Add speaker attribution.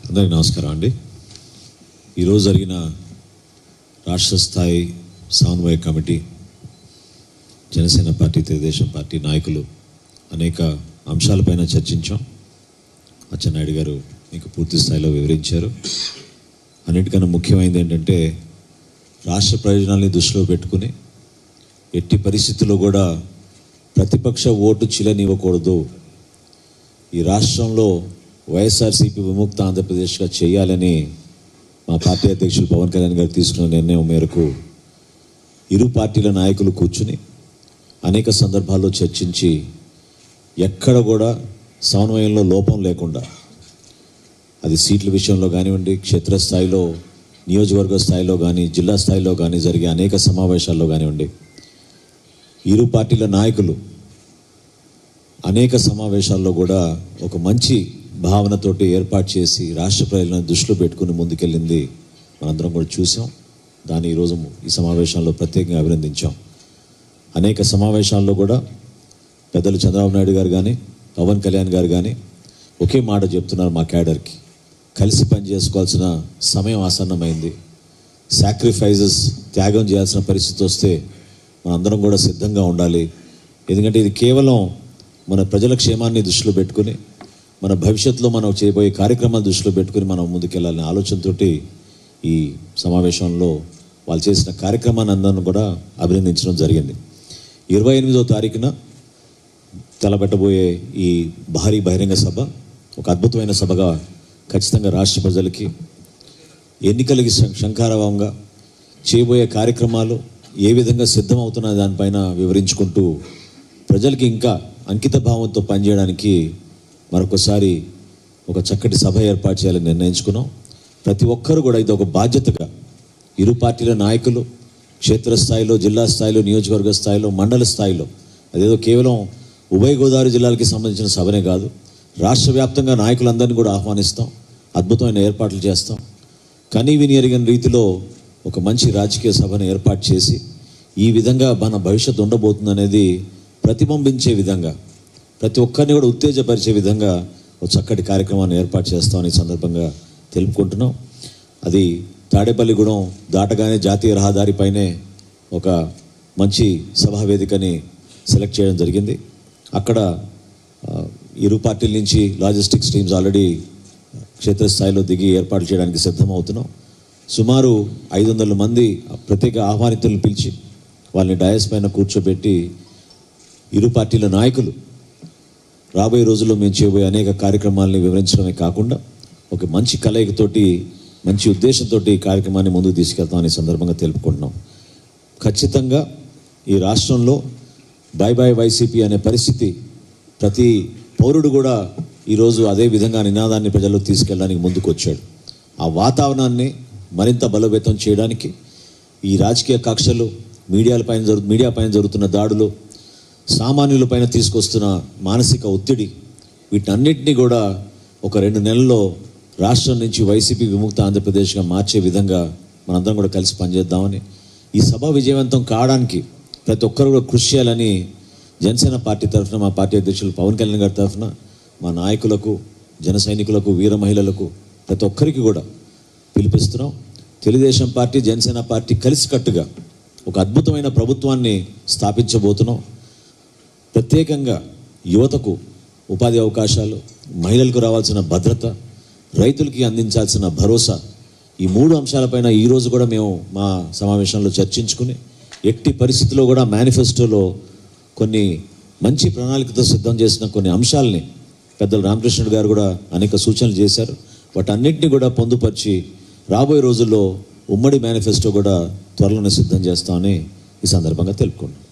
Speaker 1: అందరికీ నమస్కారం అండి. ఈరోజు జరిగిన రాష్ట్ర స్థాయి సమన్వయ committee, Janasena party, Telugu Desam party నాయకులు అనేక అంశాలపైన చర్చించాం. అచ్చెన్నాయుడు గారు మీకు పూర్తి స్థాయిలో వివరించారు. అన్నిటికన్నా ముఖ్యమైనది ఏంటంటే రాష్ట్ర ప్రయోజనాల్ని దృష్టిలో పెట్టుకుని ఎట్టి పరిస్థితుల్లో కూడా ప్రతిపక్ష ఓటు చిలనివ్వకూడదు, ఈ రాష్ట్రంలో వైఎస్ఆర్సీపీ విముక్త ఆంధ్రప్రదేశ్గా చేయాలని మా పార్టీ అధ్యక్షులు పవన్ కళ్యాణ్ గారు తీసుకున్న నిర్ణయం మేరకు ఇరు పార్టీల నాయకులు కూర్చుని అనేక సందర్భాల్లో చర్చించి ఎక్కడ కూడా సమన్వయంలో లోపం లేకుండా, అది సీట్ల విషయంలో కానివ్వండి, క్షేత్రస్థాయిలో, నియోజకవర్గ స్థాయిలో కానీ, జిల్లా స్థాయిలో కానీ జరిగే అనేక సమావేశాల్లో కానివ్వండి, ఇరు పార్టీల నాయకులు అనేక సమావేశాల్లో కూడా ఒక మంచి భావనతోటి ఏర్పాటు చేసి రాష్ట్ర ప్రజలను దృష్టిలో పెట్టుకుని ముందుకెళ్ళింది మనందరం కూడా చూసాం. దాన్ని ఈరోజు ఈ సమావేశంలో ప్రత్యేకంగా అభినందించాం. అనేక సమావేశాల్లో కూడా పెద్దలు చంద్రబాబు నాయుడు గారు కానీ, పవన్ కళ్యాణ్ గారు కానీ ఒకే మాట చెప్తున్నారు, మా క్యాడర్కి కలిసి పని చేసుకోవాల్సిన సమయం ఆసన్నమైంది, సాక్రిఫైజెస్ త్యాగం చేయాల్సిన పరిస్థితి వస్తే మనందరం కూడా సిద్ధంగా ఉండాలి. ఎందుకంటే ఇది కేవలం మన ప్రజల క్షేమాన్ని దృష్టిలో పెట్టుకుని, మన భవిష్యత్తులో మనం చేయబోయే కార్యక్రమాలు దృష్టిలో పెట్టుకుని మనం ముందుకెళ్ళాలనే ఆలోచనతో ఈ సమావేశంలో వాళ్ళు చేసిన కార్యక్రమాన్ని అందరిని కూడా అభినందించడం జరిగింది. 28వ తారీఖున తలపెట్టబోయే ఈ భారీ బహిరంగ సభ ఒక అద్భుతమైన సభగా ఖచ్చితంగా రాష్ట్ర ప్రజలకి, ఎన్నికలకి శంఖారావంగా చేయబోయే కార్యక్రమాలు ఏ విధంగా సిద్ధమవుతున్న దానిపైన వివరించుకుంటూ ప్రజలకి ఇంకా అంకిత భావంతో పనిచేయడానికి మరొకసారి ఒక చక్కటి సభ ఏర్పాటు చేయాలని నిర్ణయించుకున్నాం. ప్రతి ఒక్కరు కూడా ఇది ఒక బాధ్యతగా ఇరు పార్టీల నాయకులు క్షేత్రస్థాయిలో, జిల్లా స్థాయిలో, నియోజకవర్గ స్థాయిలో, మండల స్థాయిలో, అదేదో కేవలం ఉభయ గోదావరి జిల్లాలకి సంబంధించిన సభనే కాదు, రాష్ట్ర వ్యాప్తంగా నాయకులందరినీ కూడా ఆహ్వానిస్తాం, అద్భుతమైన ఏర్పాట్లు చేస్తాం. కనీ విని ఎరిగిన రీతిలో ఒక మంచి రాజకీయ సభను ఏర్పాటు చేసి ఈ విధంగా మన భవిష్యత్తు ఉండబోతుందనేది ప్రతిబింబించే విధంగా, ప్రతి ఒక్కరిని కూడా ఉత్తేజపరిచే విధంగా ఒక చక్కటి కార్యక్రమాన్ని ఏర్పాటు చేస్తామని సందర్భంగా తెలుపుకుంటున్నాం. అది తాడేపల్లిగూడెం దాటగానే జాతీయ రహదారిపైనే ఒక మంచి సభా వేదికని సెలెక్ట్ చేయడం జరిగింది. అక్కడ ఇరు పార్టీల నుంచి లాజిస్టిక్స్ టీమ్స్ ఆల్రెడీ క్షేత్రస్థాయిలో దిగి ఏర్పాటు చేయడానికి సిద్ధమవుతున్నాం. సుమారు 500 మంది ప్రత్యేక ఆహ్వానితులను పిలిచి వాళ్ళని డయాస్ పైన కూర్చోబెట్టి ఇరు పార్టీల నాయకులు రాబోయే రోజుల్లో మేము చేయబోయే అనేక కార్యక్రమాలని వివరించడమే కాకుండా ఒక మంచి కలయికతోటి, మంచి ఉద్దేశంతో ఈ కార్యక్రమాన్ని ముందుకు తీసుకెళ్తామని సందర్భంగా తెలుపుకుంటున్నాం. ఖచ్చితంగా ఈ రాష్ట్రంలో బై బై వైసీపీ అనే పరిస్థితి ప్రతి పౌరుడు కూడా ఈరోజు అదే విధంగా నినాదాన్ని ప్రజల్లో తీసుకెళ్ళడానికి ముందుకు వచ్చాడు. ఆ వాతావరణాన్ని మరింత బలోపేతం చేయడానికి ఈ రాజకీయ కక్షలు, మీడియా పైన జరుగుతున్న దాడులు, సామాన్యులపైన తీసుకొస్తున్న మానసిక ఒత్తిడి, వీటన్నిటినీ కూడా ఒక 2 నెలల్లో రాష్ట్రం నుంచి వైసీపీ విముక్త ఆంధ్రప్రదేశ్గా మార్చే విధంగా మనందరం కూడా కలిసి పనిచేద్దామని, ఈ సభ విజయవంతం కావడానికి ప్రతి ఒక్కరు కూడా కృషి చేయాలని జనసేన పార్టీ తరఫున, మా పార్టీ అధ్యక్షులు పవన్ కళ్యాణ్ గారి తరఫున, మా నాయకులకు, జన సైనికులకు, వీర మహిళలకు ప్రతి ఒక్కరికి కూడా పిలిపిస్తున్నాం. తెలుగుదేశం పార్టీ, జనసేన పార్టీ కలిసికట్టుగా ఒక అద్భుతమైన ప్రభుత్వాన్ని స్థాపించబోతున్నాం. ప్రత్యేకంగా యువతకు ఉపాధి అవకాశాలు, మహిళలకు రావాల్సిన భద్రత, రైతులకి అందించాల్సిన భరోసా, ఈ 3 అంశాలపైన ఈరోజు కూడా మేము మా సమావేశంలో చర్చించుకుని ఎట్టి పరిస్థితుల్లో కూడా మేనిఫెస్టోలో కొన్ని మంచి ప్రణాళికతో సిద్ధం చేసిన కొన్ని అంశాలని పెద్దలు రామకృష్ణుడు గారు కూడా అనేక సూచనలు చేశారు. వాటన్నిటిని కూడా పొందుపరిచి రాబోయే రోజుల్లో ఉమ్మడి మేనిఫెస్టో కూడా త్వరలోనే సిద్ధం చేస్తామని ఈ సందర్భంగా తెలుపుకుంటున్నాం.